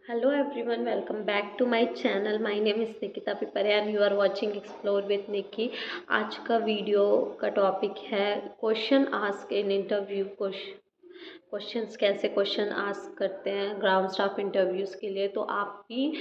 Hello everyone, welcome back to my channel. My name is Nikita Pipare and you are watching Explore with Nikki. आज का video का topic है question ask in interview. Questions कैसे question ask करते हैं ground staff interviews के लिए। तो आप भी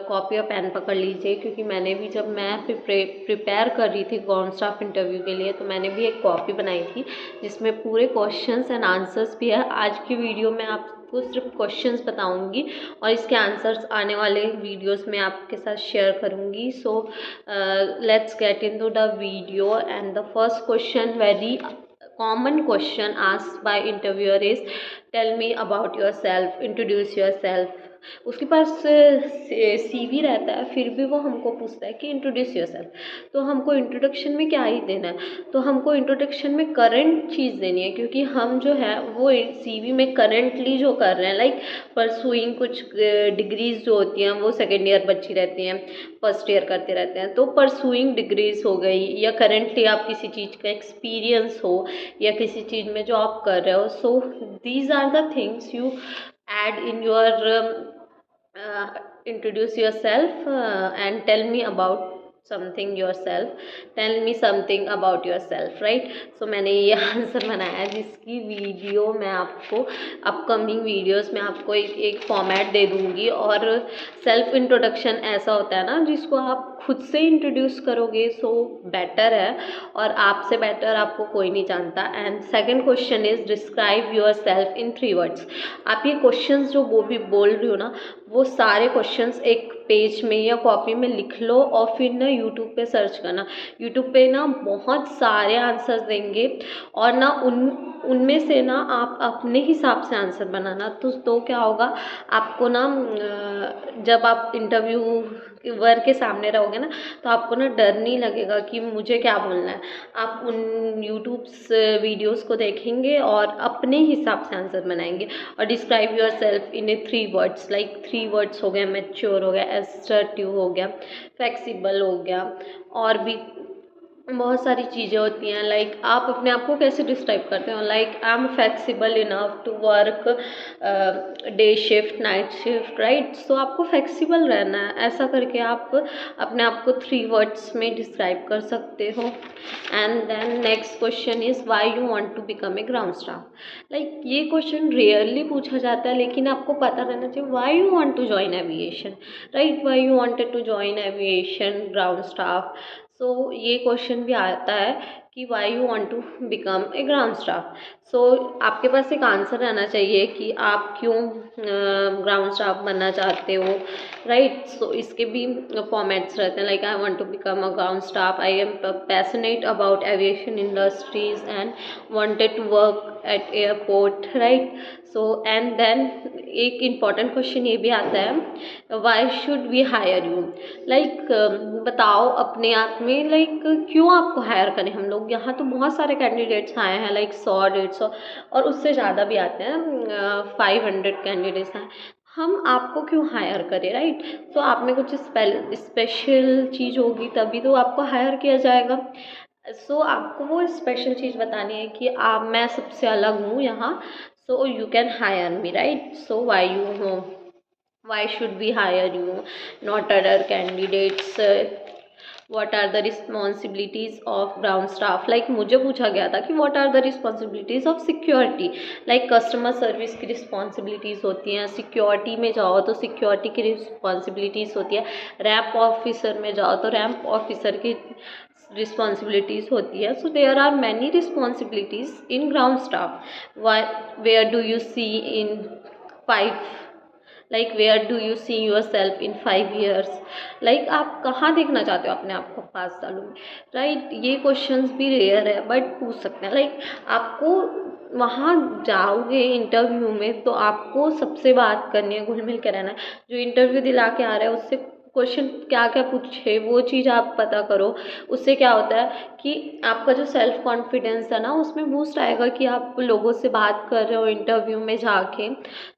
कॉपी और पेन पकड़ लीजिए, क्योंकि मैंने भी जब मैं प्रिपेयर कर रही थी ग्राउंड स्टाफ इंटरव्यू के लिए, तो मैंने भी एक कॉपी बनाई थी जिसमें पूरे क्वेश्चंस एंड आंसर्स भी है। आज की वीडियो में आपको सिर्फ क्वेश्चंस बताऊंगी और इसके आंसर्स आने वाले वीडियोस में आपके साथ शेयर करूंगी। So let's get into the video and the first question, very common question asked by interviewer is, tell me about yourself, introduce yourself। उसके पास CV रहता है, फिर भी वो हमको पूछता है कि इंट्रोड्यूस योरसेल्फ। तो हमको इंट्रोडक्शन में क्या ही देना है, तो हमको इंट्रोडक्शन में करंट चीज़ देनी है, क्योंकि हम जो है वो CV में करेंटली जो कर रहे हैं, लाइक परसुइंग कुछ डिग्रीज जो होती हैं वो सेकेंड ईयर बच्ची रहती हैं, फर्स्ट ईयर करते रहते हैं। तो परसुइंग डिग्रीज हो गई, या करेंटली आप किसी चीज़ का एक्सपीरियंस हो, या किसी चीज़ में जॉब कर रहे हो। So these are the things you add in your introduce yourself and tell me about something yourself, tell me something about yourself, right. So मैंने ये आंसर बनाया, जिसकी वीडियो मैं आपको अपकमिंग वीडियोस में आपको एक फॉर्मेट दे दूँगी। और सेल्फ इंट्रोडक्शन ऐसा होता है ना जिसको आप खुद से इंट्रोड्यूस करोगे, सो बेटर है, और आपसे बेटर आपको कोई नहीं जानता। And second question is, describe your self in 3 words. आप ये क्वेश्चंस जो वो भी बोल रही हो ना, वो सारे क्वेश्चंस एक पेज में या कॉपी में लिख लो और फिर ना यूट्यूब पे सर्च करना। यूट्यूब पे ना बहुत सारे आंसर्स देंगे, और ना उनमें से ना आप अपने हिसाब से आंसर बनाना। तो क्या होगा, आपको ना जब आप इंटरव्यू वर के सामने रहोगे ना, तो आपको ना डर नहीं लगेगा कि मुझे क्या बोलना है। आप उन यूट्यूब वीडियोस को देखेंगे और अपने हिसाब से आंसर बनाएंगे। और describe your self in A 3 words, like 3 words हो गया, मैच्योर हो गया, एसर्टिव हो गया, फ्लेक्सिबल हो गया, और भी बहुत सारी चीज़ें होती हैं। लाइक आप अपने आप को कैसे डिस्क्राइब करते हो, like I am flexible enough to work day shift, night shift, right. So आपको फ्लेक्सिबल रहना है, ऐसा करके आप अपने आप को 3 वर्ड्स में डिस्क्राइब कर सकते हो। And then next question is, why you want to become a ground staff. Like ये क्वेश्चन रेयरली पूछा जाता है, लेकिन आपको पता रहना चाहिए why you want to join aviation, right. Why you wanted to join aviation ground staff. So ये क्वेश्चन भी आता है कि why you want to become a ground staff. So आपके पास एक आंसर रहना चाहिए कि आप क्यों ग्राउंड स्टाफ बनना चाहते हो, राइट। सो इसके भी फॉर्मेट्स रहते हैं, like I want to become a ground staff, I am passionate about aviation industries and wanted to work at airport, right. So and then एक इम्पॉर्टेंट क्वेश्चन ये भी आता है, why should we hire you. Like बताओ अपने आप में, like क्यों आपको हायर करें हम लोग। यहाँ तो बहुत सारे कैंडिडेट्स आए हैं, लाइक 100-150 और उससे ज़्यादा भी आते हैं, 500 कैंडिडेट्स हैं, हम आपको क्यों हायर करें, राइट। तो आप में कुछ स्पेशल चीज़ होगी तभी तो आपको हायर किया जाएगा। सो आपको वो स्पेशल चीज़ बतानी है कि आप, मैं सबसे अलग हूँ यहाँ, so you can hire me, right. So why you know, why should we hire you, not other candidates। what are the responsibilities of ground staff। like मुझे पूछा गया था कि what are the responsibilities of security। like customer service की responsibilities होती हैं, security में जाओ तो सिक्योरिटी की रिस्पॉन्सिबिलिटीज़ होती है, रैंप ऑफिसर में जाओ तो रैंप ऑफिसर की responsibilities होती है। so there are many responsibilities in ground staff। why, where do you see in 5, like where do you see yourself in 5 years। लाइक आप कहाँ देखना चाहते हो अपने आप को 5 सालों में, राइट। ये क्वेश्चंस भी रेयर है बट पूछ सकते हैं। लाइक आपको वहाँ जाओगे इंटरव्यू में तो आपको सबसे बात करनी है, घुल मिल के रहना है। जो इंटरव्यू दिला के आ रहा है उससे क्वेश्चन क्या क्या पूछे वो चीज़ आप पता करो। उससे क्या होता है कि आपका जो सेल्फ कॉन्फिडेंस है ना, उसमें बूस्ट आएगा कि आप लोगों से बात कर रहे हो इंटरव्यू में जाके।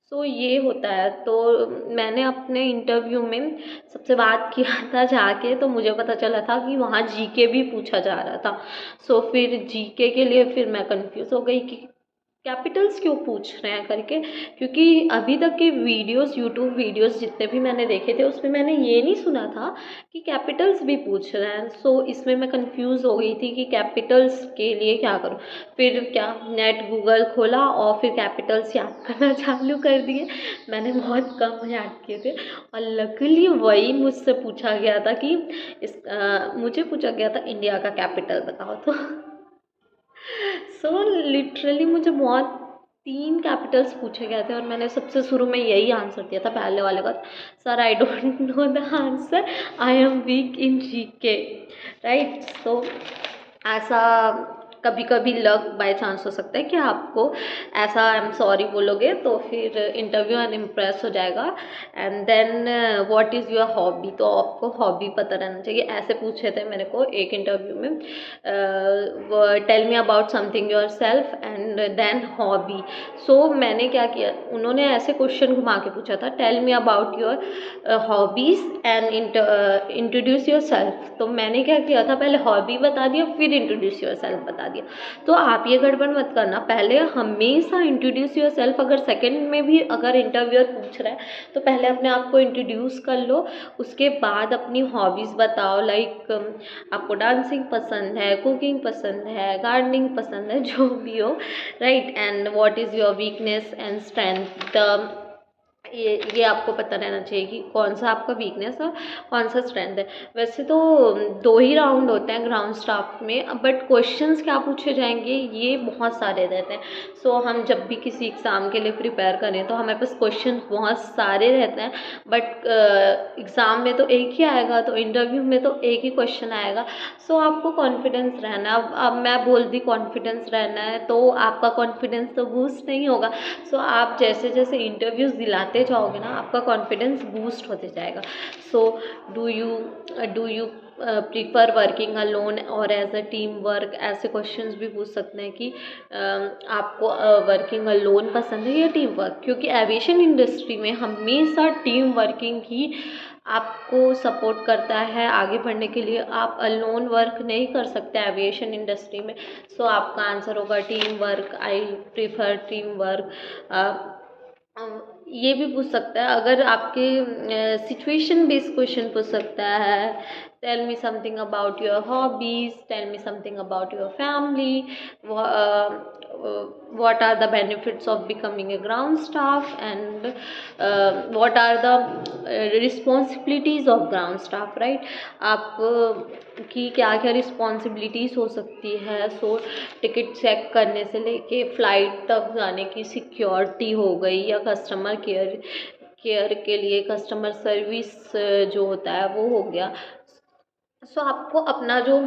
सो ये होता है। तो मैंने अपने इंटरव्यू में सबसे बात किया था जाके, तो मुझे पता चला था कि वहाँ जीके भी पूछा जा रहा था। सो फिर जीके के लिए फिर मैं कंफ्यूज हो गई कि कैपिटल्स क्यों पूछ रहे हैं करके, क्योंकि अभी तक के वीडियोस, यूट्यूब वीडियोस जितने भी मैंने देखे थे उसमें मैंने ये नहीं सुना था कि कैपिटल्स भी पूछ रहे हैं। सो इसमें मैं कंफ्यूज हो गई थी कि कैपिटल्स के लिए क्या करूं। फिर क्या, नेट गूगल खोला और फिर कैपिटल्स याद करना चालू कर दिए। मैंने बहुत कम याद किए थे और लकीली वही मुझसे पूछा गया था कि मुझे पूछा गया था इंडिया का कैपिटल बताओ। तो सो लिटरली मुझे बहुत 3 कैपिटल्स पूछे गए थे और मैंने सबसे शुरू में यही आंसर दिया था, पहले वाले का, sir I don't know the answer, I am weak in GK, right. So ऐसा कभी कभी लक बाय चांस हो सकता है कि आपको ऐसा आई एम सॉरी बोलोगे तो फिर इंटरव्यू अनइम्प्रेस हो जाएगा। And then what is your hobby, तो आपको हॉबी पता रहना चाहिए। ऐसे पूछे थे मेरे को एक इंटरव्यू में, tell me about something yourself and then hobby. So मैंने क्या किया, उन्होंने ऐसे क्वेश्चन घुमा के पूछा था, tell me about your hobbies and introduce yourself. तो मैंने क्या किया था, पहले हॉबी बता दिया फिर इंट्रोड्यूस योर सेल्फ बता दिया। तो आप ये गड़बड़ मत करना, पहले हमेशा इंट्रोड्यूस योर सेल्फ, अगर सेकंड में भी अगर इंटरव्यूअर पूछ रहा है तो पहले अपने आप को इंट्रोड्यूस कर लो, उसके बाद अपनी हॉबीज़ बताओ। लाइक आपको डांसिंग पसंद है, कुकिंग पसंद है, गार्डनिंग पसंद है, जो भी हो, right. And what is your weakness and strength, ये आपको पता रहना चाहिए कि कौन सा आपका वीकनेस और कौन सा स्ट्रेंथ है। वैसे तो 2 ही राउंड होते हैं ग्राउंड स्टाफ में, बट क्वेश्चंस क्या पूछे जाएंगे ये बहुत सारे रहते हैं। सो हम जब भी किसी एग्ज़ाम के लिए प्रिपेयर करें तो हमारे पास क्वेश्चन बहुत सारे रहते हैं, बट एग्ज़ाम में तो एक ही आएगा, तो इंटरव्यू में तो एक ही क्वेश्चन आएगा। सो आपको कॉन्फिडेंस रहना है। अब मैं बोल दी कॉन्फिडेंस रहना है तो आपका कॉन्फिडेंस तो बूस्ट नहीं होगा। सो आप जैसे जैसे इंटरव्यूज़ दिलाते जाओगे ना, आपका कॉन्फिडेंस बूस्ट होते जाएगा। So do you prefer working alone और एज अ टीम वर्क, ऐसे क्वेश्चंस भी पूछ सकते हैं कि आपको वर्किंग अलोन पसंद है या टीम वर्क, क्योंकि एविएशन इंडस्ट्री में हमेशा टीम वर्किंग ही आपको सपोर्ट करता है आगे बढ़ने के लिए। आप अलोन वर्क नहीं कर सकते एविएशन इंडस्ट्री में। सो आपका आंसर होगा team work, I prefer team work. ये भी पूछ सकता है, अगर आपके सिचुएशन बेस्ड क्वेश्चन पूछ सकता है, tell me something about your hobbies, tell me something about your family, what are the benefits of becoming a ground staff, and what are the responsibilities of ground staff, right। आप की क्या क्या responsibilities हो सकती है। सो ticket check करने से लेके फ़्लाइट तक जाने की सिक्योरिटी हो गई, या कस्टमर केयर के लिए कस्टमर सर्विस जो होता है वो हो गया। सो आपको अपना जो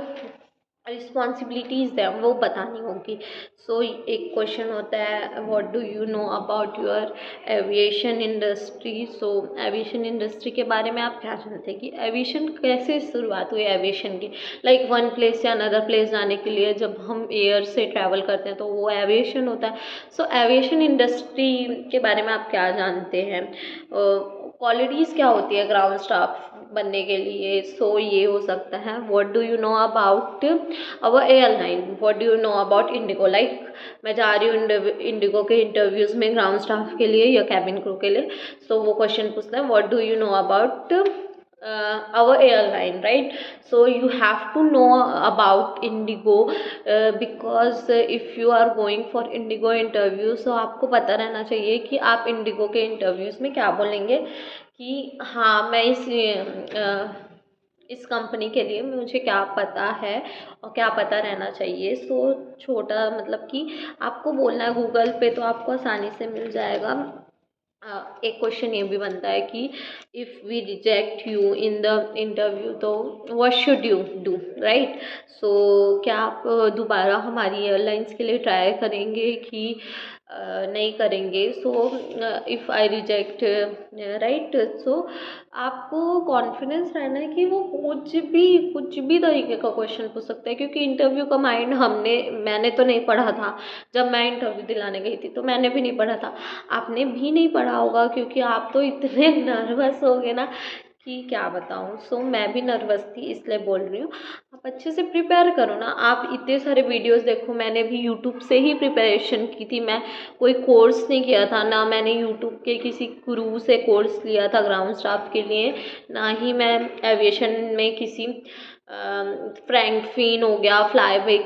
रिस्पॉन्सिबिलिटीज़ हैं वो बतानी होगी। सो एक क्वेश्चन होता है, what do you know about your aviation industry. So aviation industry के बारे में आप क्या जानते हैं कि एविएशन कैसे शुरुआत हुई एविएशन की। लाइक वन प्लेस से अनदर प्लेस जाने के लिए जब हम एयर से ट्रैवल करते हैं तो वो एविएशन होता है। सो एविएशन इंडस्ट्री के बारे में आप क्या जानते हैं, क्वालिटीज़ क्या होती है ग्राउंड स्टाफ बनने के लिए। सो ये हो सकता है, what do you know about our airline, what do you know about Indigo. Like मैं जा रही हूँ इंडिगो के इंटरव्यूज़ में ग्राउंड स्टाफ के लिए या कैबिन क्रू के लिए। सो वो क्वेश्चन पूछता है, what do you know about our airline, right। So you have to know about Indigo because if you are going for Indigo interview, so आपको पता रहना चाहिए कि आप Indigo के इंटरव्यूज़ में क्या बोलेंगे कि हाँ मैं इस कंपनी के लिए मुझे क्या पता है और क्या पता रहना चाहिए। सो छोटा मतलब कि आपको बोलना है, गूगल पे तो आपको आसानी से मिल जाएगा। एक क्वेश्चन ये भी बनता है कि if we reject you in the interview तो what should you do, right. So क्या आप दोबारा हमारी एयरलाइंस के लिए ट्राई करेंगे कि नहीं करेंगे। So if I reject, right. So आपको कॉन्फिडेंस रहना है कि वो कुछ भी तरीके का क्वेश्चन पूछ सकता है, क्योंकि इंटरव्यू का माइंड मैंने तो नहीं पढ़ा था। जब मैं इंटरव्यू दिलाने गई थी तो मैंने भी नहीं पढ़ा था, आपने भी नहीं पढ़ा होगा, क्योंकि आप तो इतने नर्वस हो गए ना कि क्या बताऊँ। सो मैं भी नर्वस थी इसलिए बोल रही हूँ। आप अच्छे से प्रिपेयर करो ना, आप इतने सारे वीडियोस देखो, मैंने भी यूट्यूब से ही प्रिपरेशन की थी। मैं कोई कोर्स नहीं किया था, ना मैंने यूट्यूब के किसी गुरु से कोर्स लिया था ग्राउंड स्टाफ के लिए, ना ही मैं एविएशन में किसी फ्रैंक फिन हो गया, फ्लाईविग,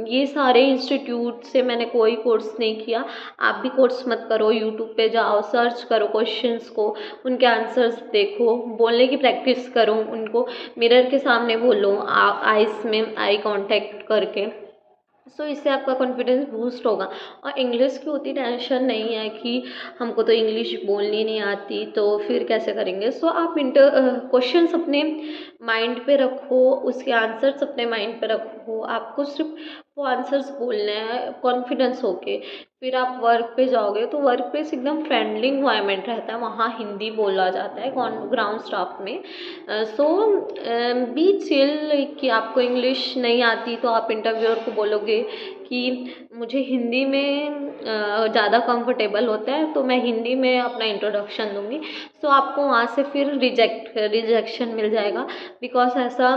ये सारे इंस्टीट्यूट से मैंने कोई कोर्स नहीं किया। आप भी कोर्स मत करो, यूट्यूब पे जाओ, सर्च करो क्वेश्चंस को, उनके आंसर्स देखो, बोलने की प्रैक्टिस करो, उनको मिरर के सामने बोलो, आइस में आई कांटेक्ट करके। सो इससे आपका कॉन्फिडेंस बूस्ट होगा। और इंग्लिश की उतनी टेंशन नहीं है कि हमको तो इंग्लिश बोलनी नहीं आती तो फिर कैसे करेंगे। सो आप क्वेश्चंस अपने माइंड पे रखो, उसके आंसर्स अपने माइंड पे रखो, आपको सिर्फ वो आंसर्स बोलने हैं कॉन्फिडेंस होके। फिर आप वर्क पे जाओगे तो वर्क प्लेस एकदम फ्रेंडली इन्वायरमेंट रहता है, वहाँ हिंदी बोला जाता है ग्राउंड स्टाफ में। सो बी चिल कि आपको इंग्लिश नहीं आती तो आप इंटरव्यूअर को बोलोगे कि मुझे हिंदी में ज़्यादा कंफर्टेबल होता है तो मैं हिंदी में अपना इंट्रोडक्शन दूंगी। सो आपको वहाँ से फिर रिजेक्शन मिल जाएगा। बिकॉज ऐसा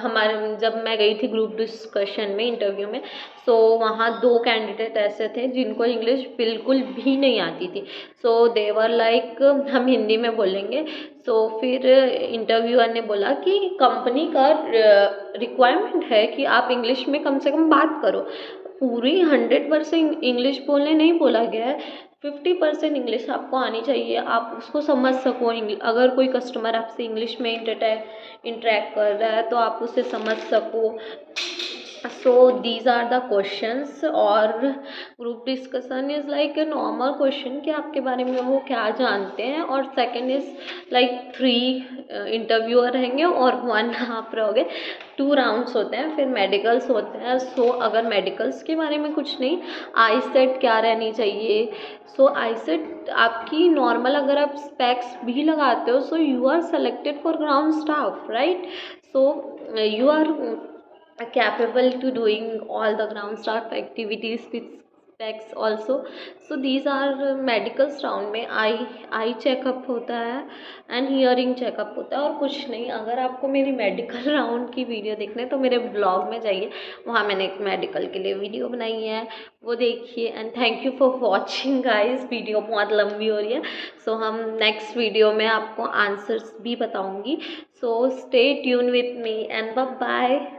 हमारे जब मैं गई थी ग्रुप डिस्कशन में इंटरव्यू में, सो वहाँ 2 कैंडिडेट ऐसे थे जिनको इंग्लिश बिल्कुल भी नहीं आती थी। सो दे वर लाइक हम हिंदी में बोलेंगे। सो फिर इंटरव्यूअर ने बोला कि कंपनी का रिक्वायरमेंट है कि आप इंग्लिश में कम से कम बात करो। पूरी 100% इंग्लिश बोलने नहीं बोला गया है, 50% इंग्लिश आपको आनी चाहिए, आप उसको समझ सको। अगर कोई कस्टमर आपसे इंग्लिश में इंटरेक्ट कर रहा है तो आप उसे समझ सको। So these are the questions. और group discussion is like a normal question कि आपके बारे में वो क्या जानते हैं। और सेकंड इज़ लाइक 3 इंटरव्यूअर रहेंगे और 1 आप रहोगे। 2 राउंड्स होते हैं, फिर मेडिकल्स होते हैं। सो अगर मेडिकल्स के बारे में कुछ नहीं, आई सेट क्या रहनी चाहिए। सो आई सेट आपकी नॉर्मल, अगर आप स्पेक्स भी लगाते हो so you are selected for ground staff, right. So you are capable to doing all the ground staff activities with specs also. So these are medicals round में आई चेकअप होता है and hearing checkup होता है और कुछ नहीं। अगर आपको मेरी मेडिकल राउंड की वीडियो देखना है तो मेरे ब्लॉग में जाइए, वहाँ मैंने एक मेडिकल के लिए वीडियो बनाई है, वो देखिए। And thank you for watching guys. Video बहुत लंबी हो रही है। सो हम नेक्स्ट वीडियो में आपको आंसर्स भी बताऊंगी। So stay tune with me and bye bye.